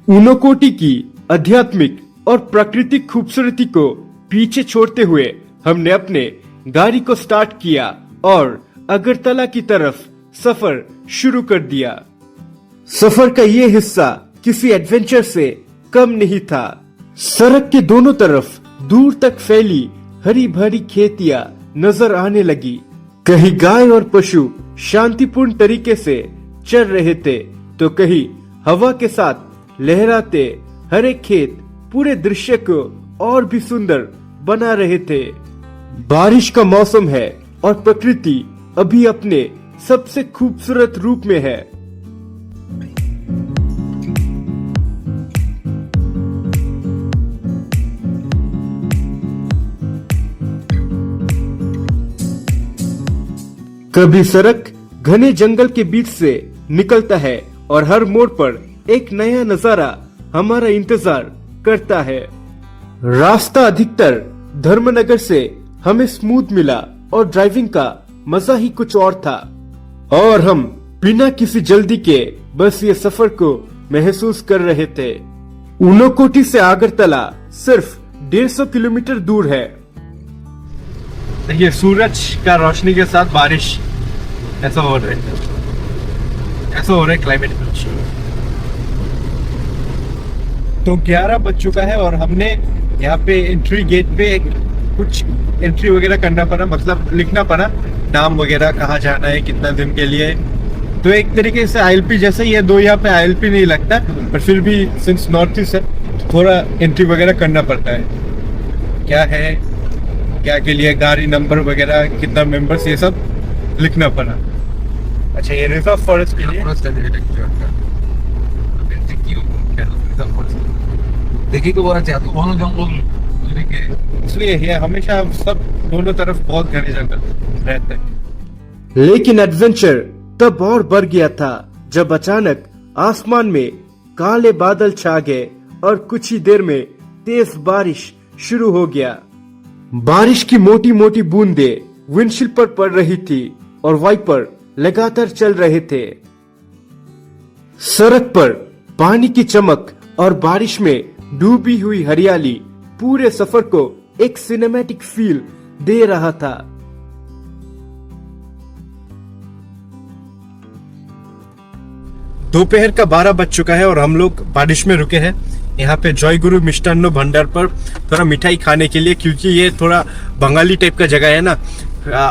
ऊनोकोटी की आध्यात्मिक और प्राकृतिक खूबसूरती को पीछे छोड़ते हुए हमने अपने गाड़ी को स्टार्ट किया और अगरतला की तरफ सफर शुरू कर दिया। सफर का ये हिस्सा किसी एडवेंचर से कम नहीं था। सड़क के दोनों तरफ दूर तक फैली हरी भरी खेतियां नजर आने लगी। कहीं गाय और पशु शांतिपूर्ण तरीके से चल रहे थे तो कहीं हवा के साथ लहराते हरे खेत पूरे दृश्य को और भी सुंदर बना रहे थे। बारिश का मौसम है और प्रकृति अभी अपने सबसे खूबसूरत रूप में है। कभी सड़क घने जंगल के बीच से निकलता है और हर मोड़ पर एक नया नजारा हमारा इंतजार करता है। रास्ता अधिकतर धर्मनगर से हमें स्मूथ मिला और ड्राइविंग का मजा ही कुछ और था और हम बिना किसी जल्दी के बस ये सफर को महसूस कर रहे थे। ऊनोकोटी से आगरतला सिर्फ 150 किलोमीटर दूर है। देखिए सूरज का रोशनी के साथ बारिश ऐसा हो रहा है क्लाइमेट कुछ। तो 11 बज चुका है और हमने यहाँ पे एंट्री गेट पे कुछ एंट्री वगैरह करना पड़ा, मतलब लिखना पड़ा नाम वगैरह, कहाँ जाना है, कितना दिन के लिए। तो एक तरीके से आईएलपी जैसा ही है, दो यहाँ पे आईएलपी नहीं लगता, पर फिर भी सिंस नॉर्थ ईस्ट है तो थोड़ा एंट्री वगैरह करना पड़ता है। क्या है, क्या के लिए, गाड़ी नंबर वगैरह, कितना मेंबर्स, ये सब लिखना पड़ा। अच्छा ये रिजर्व फॉरेस्ट के लिए देखिए तो बोला चाहता हूँ जंगल, इसलिए ये हमेशा सब दोनों तरफ बहुत घने जंगल रहते हैं। लेकिन एडवेंचर तब और बढ़ गया था जब अचानक आसमान में काले बादल छा गए और कुछ ही देर में तेज बारिश शुरू हो गया। बारिश की मोटी मोटी बूंदें विंडशील्ड पर पड़ रही थी और वाइपर लगातार चल रहे थे। सड़क पर पानी की चमक और बारिश में डूबी हुई हरियाली पूरे सफर को एक सिनेमैटिक फील दे रहा था। दोपहर का 12 बज चुका है और हम लोग बारिश में रुके हैं यहाँ पे जय गुरु मिष्टान्न भंडार पर थोड़ा मिठाई खाने के लिए, क्योंकि ये थोड़ा बंगाली टाइप का जगह है ना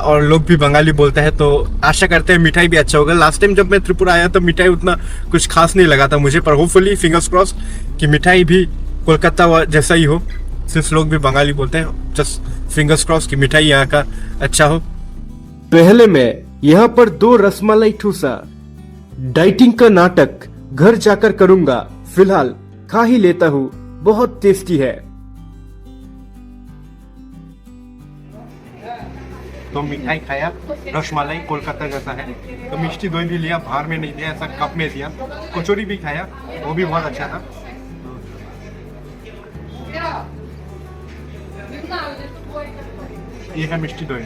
और लोग भी बंगाली बोलता है, तो आशा करते हैं मिठाई भी अच्छा होगा। लास्ट टाइम जब मैं त्रिपुरा आया तो मिठाई उतना कुछ खास नहीं लगा था मुझे, पर होपफुली फिंगर्स क्रॉस कि मिठाई भी कोलकाता जैसा ही हो, सिर्फ लोग भी बंगाली बोलते हैं। जस्ट फिंगर्स क्रॉस की मिठाई यहाँ का अच्छा हो। पहले मैं यहाँ पर 2 रसमलाई ठूसा। डाइटिंग का नाटक घर जाकर करूंगा, फिलहाल खा ही लेता हूँ, बहुत टेस्टी है। तो मिठाई खाया, रसमलाई कोलकाता जैसा है, तो मिष्टी दही भी लिया, बाहर में नहीं दिया, ऐसा कप में दिया। कचौरी भी खाया, वो भी बहुत अच्छा था। ये है मिष्टी दही,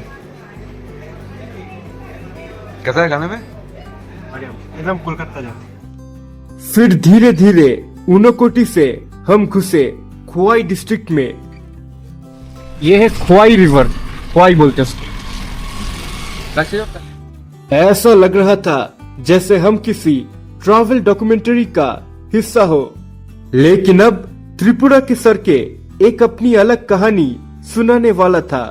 कैसा है खाने में? एकदम कोलकाता जैसा। फिर धीरे धीरे ऊनोकोटी से हम घुसे खोवाई डिस्ट्रिक्ट में। ये है खोवाई रिवर, खोवाई बोलते हैं। ऐसा लग रहा था जैसे हम किसी ट्रैवल डॉक्यूमेंट्री का हिस्सा हो, लेकिन अब त्रिपुरा के सड़के एक अपनी अलग कहानी सुनाने वाला था।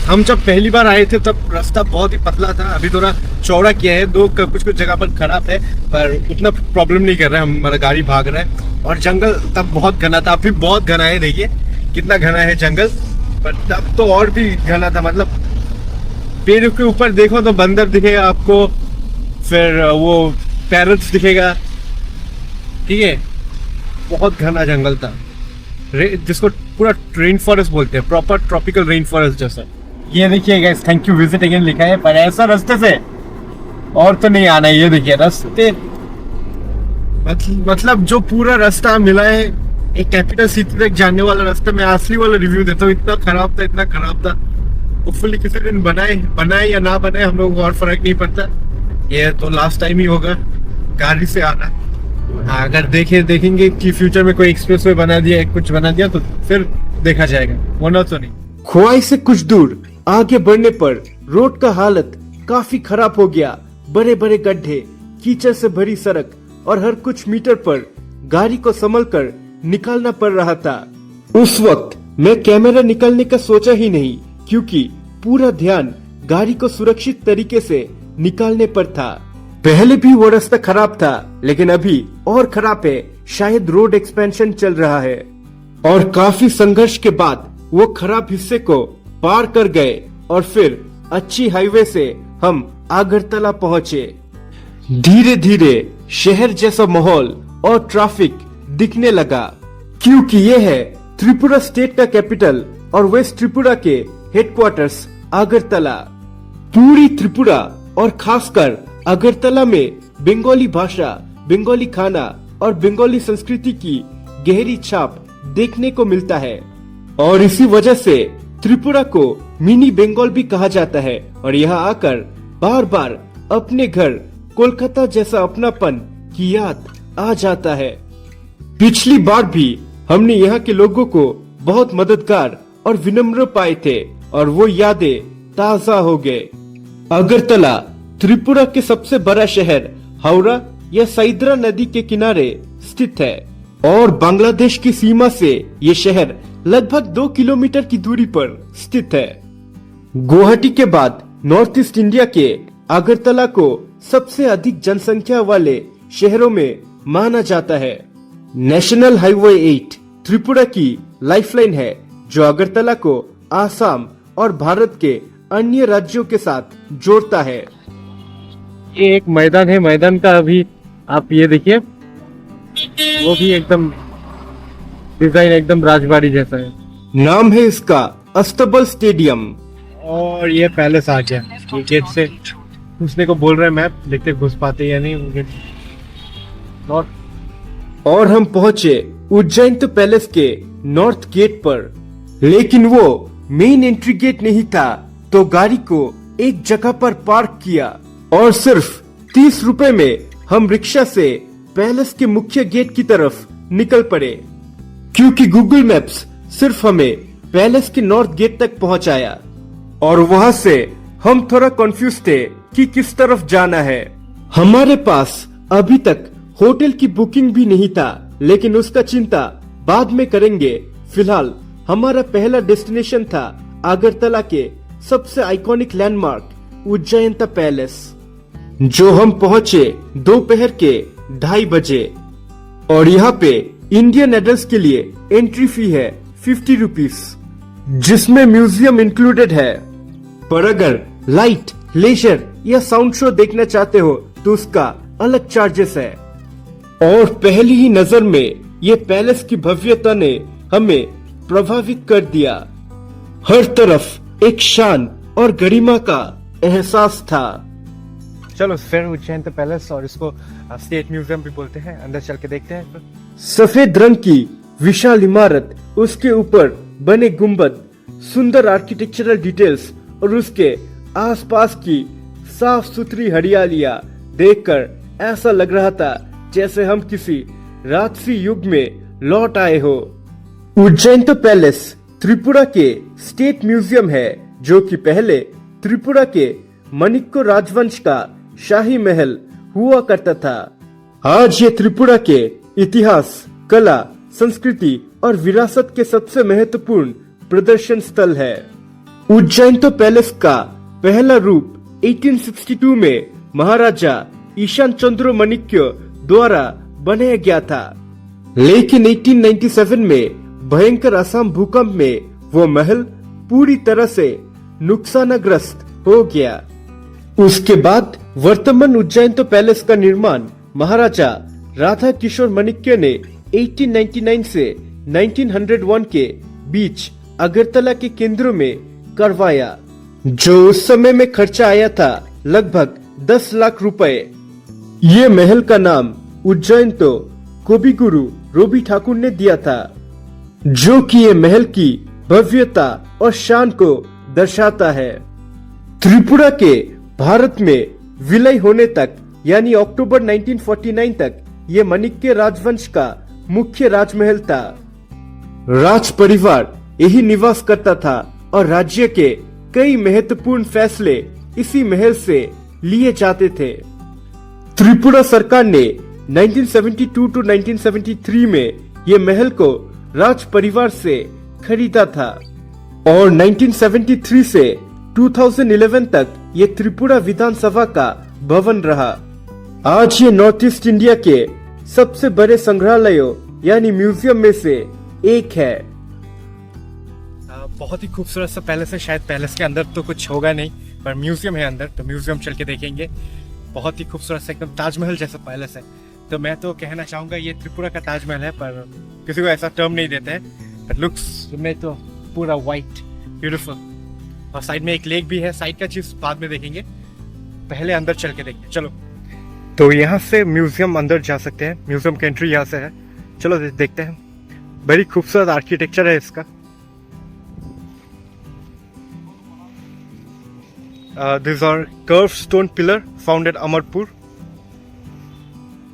हम जब पहली बार आए थे तब रास्ता बहुत ही पतला था, अभी थोड़ा चौड़ा किया है, कुछ जगह पर खराब है, पर उतना प्रॉब्लम नहीं कर रहा है, हमारा गाड़ी भाग रहा है। और जंगल तब बहुत घना था, अभी बहुत घना है, देखिए कितना घना है जंगल, पर तब तो और भी घना था। मतलब पेड़ के ऊपर देखो तो बंदर दिखेगा आपको, फिर वो पैरट्स दिखेगा, ठीक है, बहुत घना जंगल था, जिसको पूरा रेन फॉरेस्ट बोलते हैं, प्रॉपर ट्रॉपिकल रेन फॉरेस्ट जैसा। ये देखिए guys, thank you visit again लिखा है, पर ऐसा रास्ते से और तो नहीं आना है। ये देखिए रास्ते, मतलब जो पूरा रास्ता मिला है एक कैपिटल सिटी तक जाने वाला रास्ता, मैं असली वाला रिव्यू देता हूँ, इतना खराब था। होपफुली किसी दिन बनाए या ना बनाए हम लोग को और फर्क नहीं पड़ता, ये तो लास्ट टाइम ही होगा गाड़ी से आना। अगर देखेंगे कि फ्यूचर में कोई एक्सप्रेसवे बना दिया, कुछ बना दिया तो फिर देखा जाएगा, वरना तो नहीं। खोवाई से कुछ दूर आगे बढ़ने पर रोड का हालत काफी खराब हो गया। बड़े बड़े गड्ढे, कीचड़ से भरी सड़क और हर कुछ मीटर पर गाड़ी को संभल कर निकालना पड़ रहा था। उस वक्त मैं कैमरा निकालने का सोचा ही नहीं, क्योंकि पूरा ध्यान गाड़ी को सुरक्षित तरीके से निकालने पर था। पहले भी वो रास्ता खराब था, लेकिन अभी और खराब है। शायद रोड एक्सपेंशन चल रहा है। और काफी संघर्ष के बाद वो खराब हिस्से को पार कर गए और फिर अच्छी हाईवे से हम अगरतला पहुँचे। धीरे धीरे शहर जैसा माहौल और ट्रैफिक दिखने लगा, क्योंकि ये है त्रिपुरा स्टेट का कैपिटल और वेस्ट त्रिपुरा के हेडक्वार्टर्स अगरतला। पूरी त्रिपुरा और खासकर अगरतला में बंगाली भाषा, बंगाली खाना और बंगाली संस्कृति की गहरी छाप देखने को मिलता है। और इसी वजह से त्रिपुरा को मिनी बंगाल भी कहा जाता है। और यहाँ आकर बार बार अपने घर कोलकाता जैसा अपनापन की याद आ जाता है। पिछली बार भी हमने यहाँ के लोगों को बहुत मददगार और विनम्र पाए थे और वो यादें ताजा हो गए। अगरतला त्रिपुरा के सबसे बड़ा शहर हावड़ा या साइद्रा नदी के किनारे स्थित है और बांग्लादेश की सीमा से ये शहर लगभग 2 किलोमीटर की दूरी पर स्थित है। गुवाहाटी के बाद नॉर्थ ईस्ट इंडिया के अगरतला को सबसे अधिक जनसंख्या वाले शहरों में माना जाता है। नेशनल हाईवे 8 त्रिपुरा की लाइफलाइन है, जो अगरतला को आसाम और भारत के अन्य राज्यों के साथ जोड़ता है। ये एक मैदान है, मैदान का अभी आप ये देखिए, वो भी एकदम डिजाइन एकदम राजबाड़ी जैसा है। नाम है इसका अस्तबल स्टेडियम। और ये पैलेस आ गया, ये गेट से घुसने को बोल रहे हैं, मैप देखते घुस पाते या नहीं। गेट नॉर्थ और हम पहुंचे उज्जैन तो पैलेस के नॉर्थ गेट पर, लेकिन वो मेन एंट्री गेट नहीं था, तो गाड़ी को एक जगह पर पार्क किया और सिर्फ 30 रुपए में हम रिक्शा से पैलेस के मुख्य गेट की तरफ निकल पड़े, क्योंकि गूगल मैप्स सिर्फ हमें पैलेस के नॉर्थ गेट तक पहुंचाया और वहां से हम थोड़ा कंफ्यूज थे कि किस तरफ जाना है। हमारे पास अभी तक होटल की बुकिंग भी नहीं था, लेकिन उसका चिंता बाद में करेंगे। फिलहाल हमारा पहला डेस्टिनेशन था अगरतला के सबसे iconic landmark Ujjain the palace, जो हम पहुंचे दोपहर के 2:30 बजे। और यहाँ पे इंडियन एडल्ट्स के लिए एंट्री फी है 50 रुपीज, जिसमें म्यूजियम इंक्लूडेड है। पर अगर लाइट, लेजर या साउंड शो देखना चाहते हो तो उसका अलग चार्जेस है। और पहली ही नजर में ये पैलेस की भव्यता ने हमें प्रभावित कर दिया। हर तरफ एक शान और गरिमा का एहसास था। चलो फिर उज्जैन तो पैलेस, और इसको स्टेट म्यूजियम भी बोलते हैं, अंदर चल के देखते हैं। सफेद रंग की विशाल इमारत, उसके ऊपर बने गुंबद, सुंदर आर्किटेक्चरल डिटेल्स और उसके आसपास की साफ सुथरी हरियालियां देखकर ऐसा लग रहा था जैसे हम किसी राजसी युग में लौट आए हो। उज्जैन तो पैलेस त्रिपुरा के स्टेट म्यूजियम है, जो कि पहले त्रिपुरा के मणिक्य राजवंश का शाही महल हुआ करता था। आज ये त्रिपुरा के इतिहास, कला, संस्कृति और विरासत के सबसे महत्वपूर्ण प्रदर्शन स्थल है। उज्जैन तो पैलेस का पहला रूप 1862 में महाराजा ईशान चंद्र मणिक्य द्वारा बनाया गया था, लेकिन 1897 में भयंकर असम भूकंप में वो महल पूरी तरह से नुकसानग्रस्त हो गया। उसके बाद वर्तमान उज्जैन तो पैलेस का निर्माण महाराजा राधा किशोर मणिक्य ने 1899 से 1901 के बीच अगरतला के केंद्र में करवाया, जो उस समय में खर्चा आया था लगभग 10 लाख रुपए। ये महल का नाम उज्जैन तो कविगुरु रोबी ठाकुर ने दिया था, जो कि ये महल की भव्यता और शान को दर्शाता है। त्रिपुरा के भारत में विलय होने तक, यानी अक्टूबर 1949 तक ये माणिक्य राजवंश का मुख्य राजमहल था। राज परिवार यही निवास करता था और राज्य के कई महत्वपूर्ण फैसले इसी महल से लिए जाते थे। त्रिपुरा सरकार ने 1972 टू 1973 में ये महल को राज परिवार से खरीदा था और 1973 से 2011 तक ये त्रिपुरा विधानसभा का भवन रहा। आज ये नॉर्थ ईस्ट इंडिया के सबसे बड़े संग्रहालयों यानी म्यूजियम में से एक है। बहुत ही खूबसूरत सा पैलेस है। शायद पैलेस के अंदर तो कुछ होगा नहीं, पर म्यूजियम है अंदर, तो म्यूजियम चल के देखेंगे। बहुत ही खूबसूरत सा एकदम ताजमहल जैसा पैलेस है। तो मैं तो कहना चाहूँगा ये त्रिपुरा का ताजमहल है, पर किसी को ऐसा टर्म नहीं देते हैं। बट लुक्स में तो पूरा वाइट ब्यूटीफुल। और साइड में एक लेक भी है। साइड का चीज़ बाद में देखेंगे, पहले अंदर चल के देखते हैं। चलो, तो यहाँ से म्यूजियम अंदर जा सकते हैं। म्यूजियम की एंट्री यहाँ से है। चलो देखते हैं। बड़ी खूबसूरत आर्किटेक्चर है इसका। These are curved stone pillar found at Amarpur.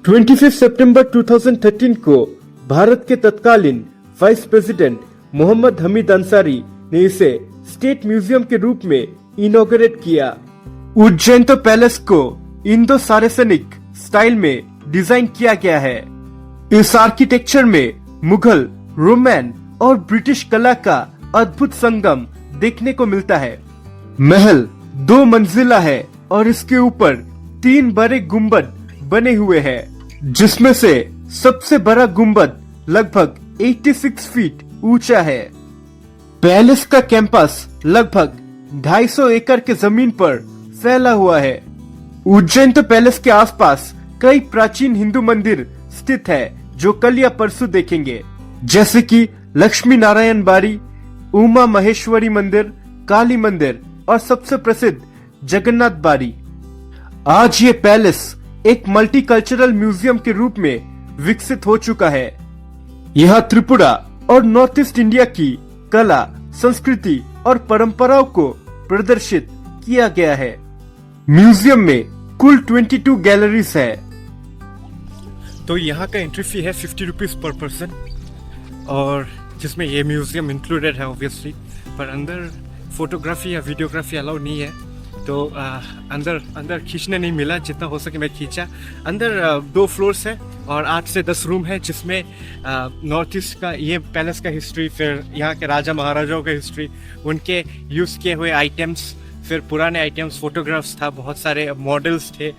25 सितंबर 2013 को भारत के तत्कालीन वाइस प्रेसिडेंट मोहम्मद हमीद अंसारी ने इसे स्टेट म्यूजियम के रूप में इनॉग्रेट किया। उज्जैन पैलेस को इंडो सारेसनिक स्टाइल में डिजाइन किया गया है। इस आर्किटेक्चर में मुगल, रोमन और ब्रिटिश कला का अद्भुत संगम देखने को मिलता है। महल 2 मंजिला है और इसके ऊपर 3 बड़े गुंबद बने हुए हैं, जिसमें से सबसे बड़ा गुंबद लगभग 86 फीट ऊंचा है। पैलेस का कैंपस लगभग 250 एकड़ के जमीन पर फैला हुआ है। उज्जैन पैलेस के आसपास कई प्राचीन हिंदू मंदिर स्थित है जो कल या परसों देखेंगे, जैसे कि लक्ष्मी नारायण बाड़ी, उमा महेश्वरी मंदिर, काली मंदिर और सबसे प्रसिद्ध जगन्नाथ बाड़ी। आज ये पैलेस एक मल्टीकल्चरल म्यूजियम के रूप में विकसित हो चुका है। यहाँ त्रिपुरा और नॉर्थ ईस्ट इंडिया की कला, संस्कृति और परंपराओं को प्रदर्शित किया गया है। म्यूजियम में कुल 22 गैलरीज है। तो यहाँ का एंट्री फी है 50 रुपीज पर पर्सन, और जिसमें ये म्यूजियम इंक्लूडेड है ऑब्वियसली। पर अंदर फोटोग्राफी या वीडियोग्राफी अलाउ नहीं है, तो अंदर खींचने नहीं मिला। जितना हो सके मैं खींचा। अंदर 2 फ्लोर्स है और 8 से 10 रूम है, जिसमें नॉर्थ ईस्ट का ये पैलेस का हिस्ट्री, फिर यहाँ के राजा महाराजाओं का हिस्ट्री, उनके यूज़ किए हुए आइटम्स, फिर पुराने आइटम्स, फोटोग्राफ्स था, बहुत सारे मॉडल्स थे,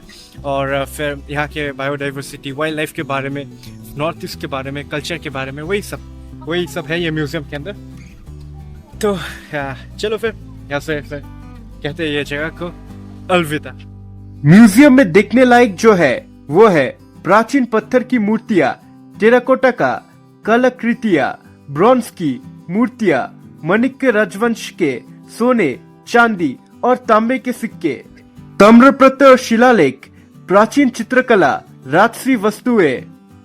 और फिर यहाँ के बायोडाइवर्सिटी, वाइल्ड लाइफ के बारे में, नॉर्थ ईस्ट के बारे में, कल्चर के बारे में, वही सब है ये म्यूजियम के अंदर। तो चलो फिर यहाँ से कहते हैं ये जगह को अलविदा। म्यूजियम में देखने लायक जो है वो है प्राचीन पत्थर की मूर्तियां, टेराकोटा का कलाकृतियां, ब्रॉन्ज की मूर्तियां, माणिक्य राजवंश के सोने, चांदी और तांबे के सिक्के, ताम्रपत्र और शिलालेख, प्राचीन चित्रकला, राजसी वस्तुएं,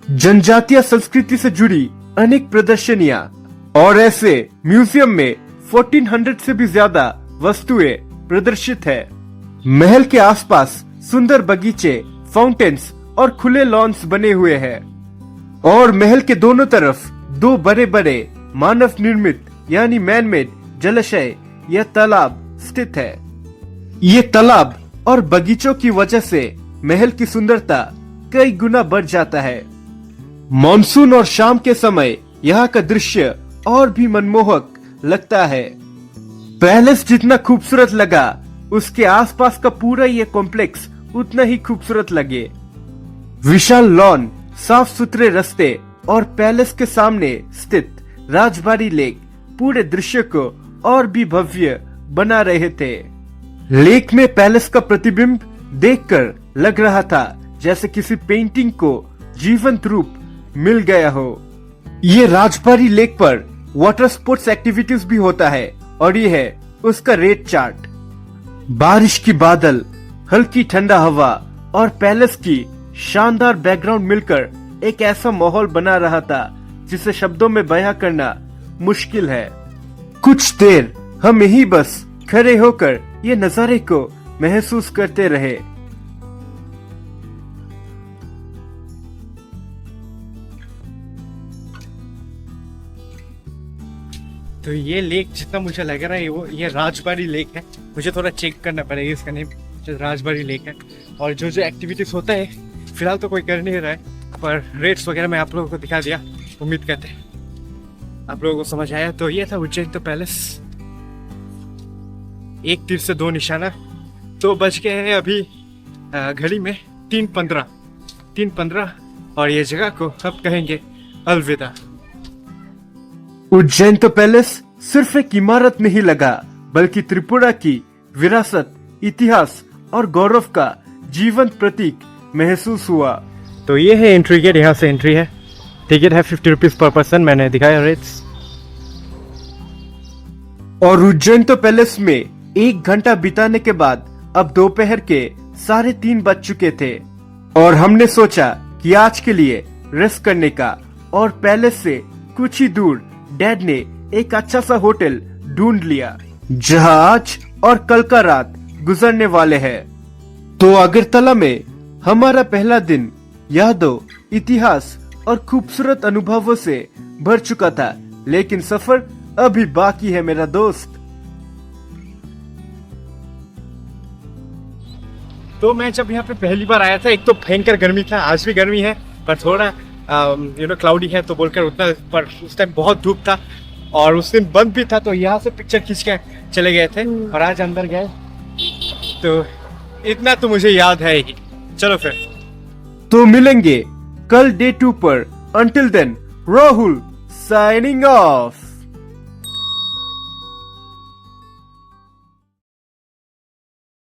जनजातीय संस्कृति से जुड़ी अनेक प्रदर्शनियां, और ऐसे म्यूजियम में 1400 से भी ज्यादा वस्तुएं प्रदर्शित है। महल के आसपास सुंदर बगीचे, फाउंटेन्स और खुले लॉन्स बने हुए हैं, और महल के दोनों तरफ 2 बड़े बड़े मानव निर्मित यानी मैन मेड जलाशय या तालाब स्थित है। ये तालाब और बगीचों की वजह से महल की सुंदरता कई गुना बढ़ जाता है। मॉनसून और शाम के समय यहाँ का दृश्य और भी मनमोहक लगता है। पैलेस जितना खूबसूरत लगा, उसके आसपास का पूरा ये कॉम्प्लेक्स उतना ही खूबसूरत लगे। विशाल लॉन, साफ सुथरे रास्ते और पैलेस के सामने स्थित राजबाड़ी लेक पूरे दृश्य को और भी भव्य बना रहे थे। लेक में पैलेस का प्रतिबिंब देखकर लग रहा था जैसे किसी पेंटिंग को जीवंत रूप मिल गया हो। ये राजबाड़ी लेक पर वाटर स्पोर्ट्स एक्टिविटीज भी होता है, और ये है उसका रेट चार्ट। बारिश की बादल, हल्की ठंडा हवा और पैलेस की शानदार बैकग्राउंड मिलकर एक ऐसा माहौल बना रहा था जिसे शब्दों में बयां करना मुश्किल है। कुछ देर हम यहीं बस खड़े होकर ये नजारे को महसूस करते रहे। तो ये लेक जितना मुझे लग रहा है ये राजबाड़ी लेक है। मुझे थोड़ा चेक करना पड़ेगा इसका नेम, राजबाड़ी लेक है। और जो जो एक्टिविटीज होता है फिलहाल तो कोई कर नहीं रहा है, पर रेट्स वगैरह मैं आप लोगों को दिखा दिया। उम्मीद करते हैं आप लोगों को समझ आया। तो ये था उज्जैन तो पैलेस, एक तीर से दो निशाना। तो बज गए हैं अभी घड़ी में 3:15 और ये जगह को अब कहेंगे अलविदा। उज्जैन तो पैलेस सिर्फ एक इमारत नहीं लगा, बल्कि त्रिपुरा की विरासत, इतिहास और गौरव का जीवंत प्रतीक महसूस हुआ। तो ये है एंट्री गेट, यहाँ से एंट्री है। टिकट है 50 रुपीज पर पर्सन, मैंने दिखाया रेट्स। और उज्जैन तो पैलेस में 1 घंटा बिताने के बाद अब दोपहर के 3:30 बज चुके थे और हमने सोचा कि आज के लिए रेस्ट करने का। और पैलेस से कुछ ही दूर डैड ने एक अच्छा सा होटल ढूंढ लिया जहां आज और कल का रात गुजरने वाले हैं। तो अगरतला में हमारा पहला दिन यादों, इतिहास और खूबसूरत अनुभवों से भर चुका था, लेकिन सफर अभी बाकी है मेरा दोस्त। तो मैं जब यहाँ पे पहली बार आया था, एक तो भयंकर गर्मी था, आज भी गर्मी है पर थोड़ा क्लाउडी है तो बोलकर उतना, पर उस टाइम बहुत धूप था और उस दिन बंद भी था। तो यहाँ से पिक्चर खींच के चले गए थे और आज अंदर गए, तो इतना तो मुझे याद है ही। चलो फिर तो मिलेंगे कल डे 2 पर। Until then, Rahul signing of.